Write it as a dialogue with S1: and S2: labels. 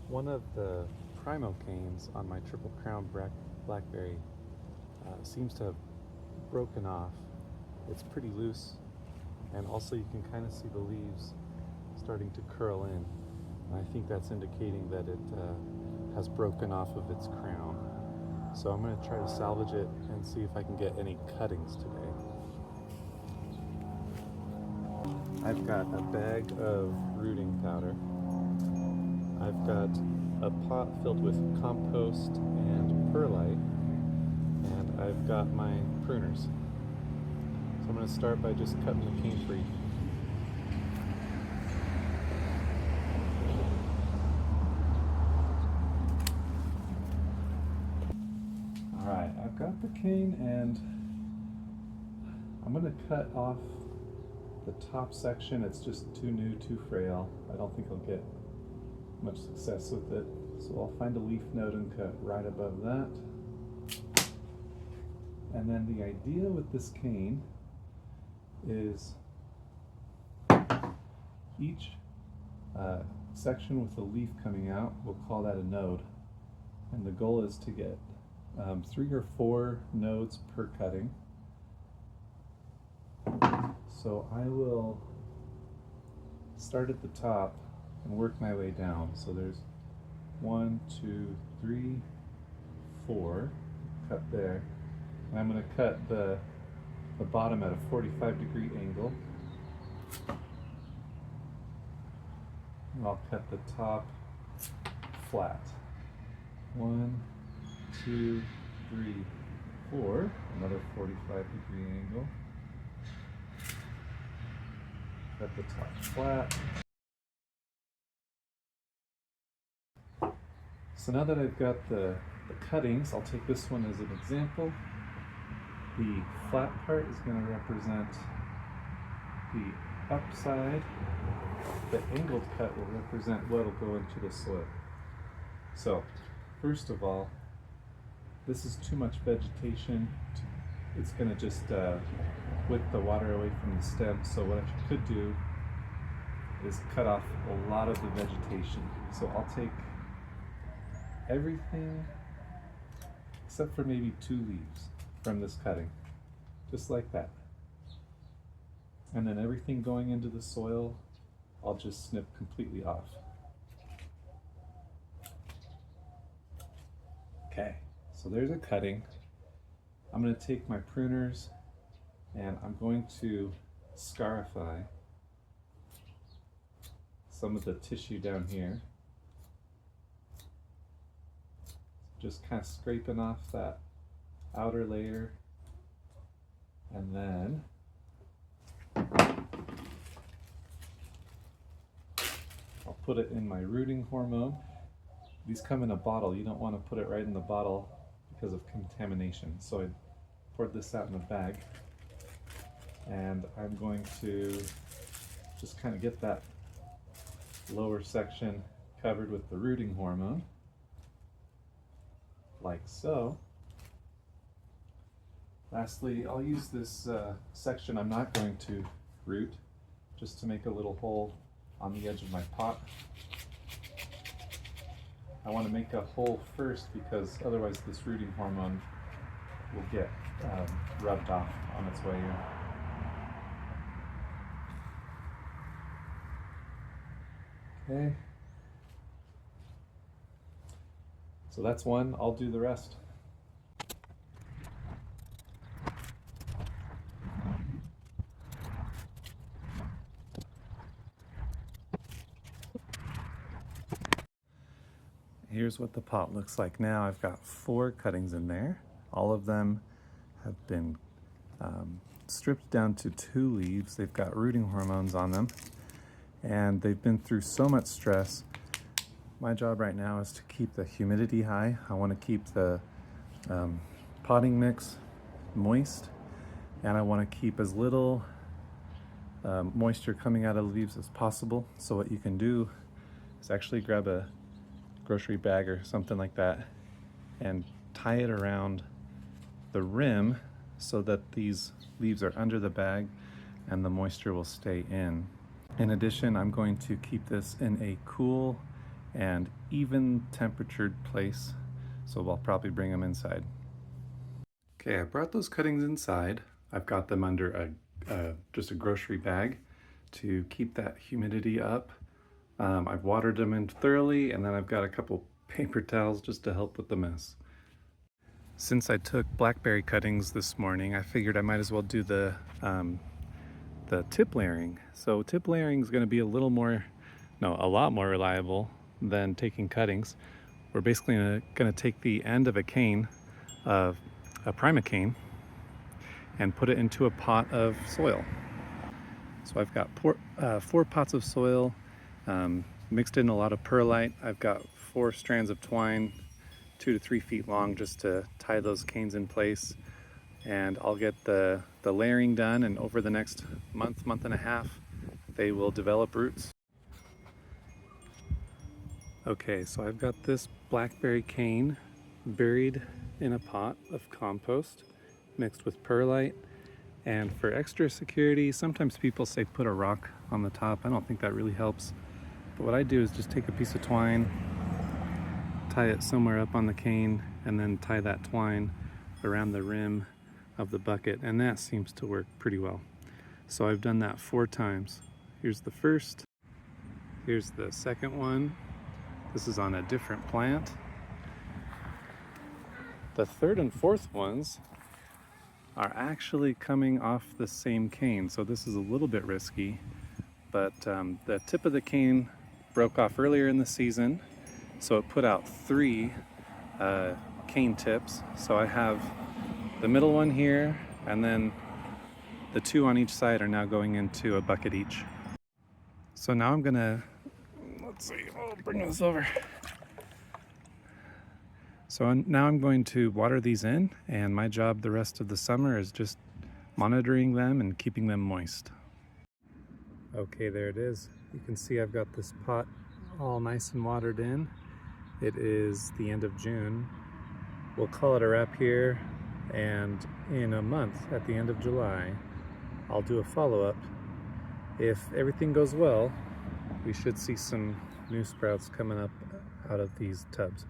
S1: One of the primocanes on my triple crown blackberry seems to have broken off. It's pretty loose, and also you can kind of see the leaves starting to curl in. And I think that's indicating that it has broken off of its crown. So I'm going to try to salvage it and see if I can get any cuttings today. I've got a bag of rooting powder. I've got a pot filled with compost and perlite, and I've got my pruners. So I'm going to start by just cutting the cane free. Alright, I've got the cane and I'm going to cut off the top section. It's just too new, too frail. I don't think I'll get much success with it. So I'll find a leaf node and cut right above that. And then the idea with this cane is each section with a leaf coming out, we'll call that a node. And the goal is to get 3 or 4 nodes per cutting. So I will start at the top and work my way down. So there's 1, 2, 3, 4, cut there. And I'm going to cut the bottom at a 45-degree angle. And I'll cut the top flat. 1, 2, 3, 4, another 45-degree angle. Cut the top flat. So now that I've got the cuttings, I'll take this one as an example. The flat part is going to represent the upside. The angled cut will represent what will go into the soil. So, first of all, this is too much vegetation. It's going to just whip the water away from the stem. So what I could do is cut off a lot of the vegetation. So I'll take everything except for maybe 2 leaves from this cutting, just like that. And then everything going into the soil, I'll just snip completely off. Okay, so there's a cutting. I'm going to take my pruners and I'm going to scarify some of the tissue down here. Just kind of scraping off that outer layer, and then I'll put it in my rooting hormone. These come in a bottle. You don't want to put it right in the bottle because of contamination. So I poured this out in a bag, and I'm going to just kind of get that lower section covered with the rooting hormone, like so. Lastly, I'll use this section I'm not going to root, just to make a little hole on the edge of my pot. I want to make a hole first because otherwise this rooting hormone will get rubbed off on its way in. Okay. So that's one. I'll do the rest. Here's what the pot looks like now. I've got 4 cuttings in there. All of them have been stripped down to 2 leaves. They've got rooting hormones on them, and they've been through so much stress. My job right now is to keep the humidity high. I want to keep the potting mix moist, and I want to keep as little moisture coming out of the leaves as possible. So what you can do is actually grab a grocery bag or something like that and tie it around the rim so that these leaves are under the bag and the moisture will stay in. In addition, I'm going to keep this in a cool and even temperatured place, so I'll probably bring them inside. Okay, I brought those cuttings inside. I've got them under just a grocery bag to keep that humidity up. I've watered them in thoroughly, and then I've got a couple paper towels just to help with the mess. Since I took blackberry cuttings this morning, I figured I might as well do the tip layering. So tip layering is going to be a lot more reliable than taking cuttings. We're basically going to take the end of a cane, of a primocane, and put it into a pot of soil. So I've got 4 pots of soil, mixed in a lot of perlite. I've got 4 strands of twine, 2 to 3 feet long, just to tie those canes in place. And I'll get the layering done, and over the next month and a half, they will develop roots. Okay, so I've got this blackberry cane buried in a pot of compost mixed with perlite. And for extra security, sometimes people say put a rock on the top. I don't think that really helps. But what I do is just take a piece of twine, tie it somewhere up on the cane, and then tie that twine around the rim of the bucket, and that seems to work pretty well. So I've done that 4 times. Here's the first. Here's the second one. This is on a different plant. The third and fourth ones are actually coming off the same cane, so this is a little bit risky, but the tip of the cane broke off earlier in the season, so it put out 3 cane tips. So I have the middle one here, and then the 2 on each side are now going into a bucket each. So now I'm gonna, I'll bring this over. So now I'm going to water these in, and my job the rest of the summer is just monitoring them and keeping them moist. Okay, there it is. You can see I've got this pot all nice and watered in. It is the end of June. We'll call it a wrap here, and in a month, at the end of July, I'll do a follow-up. If everything goes well, we should see some new sprouts coming up out of these tubs.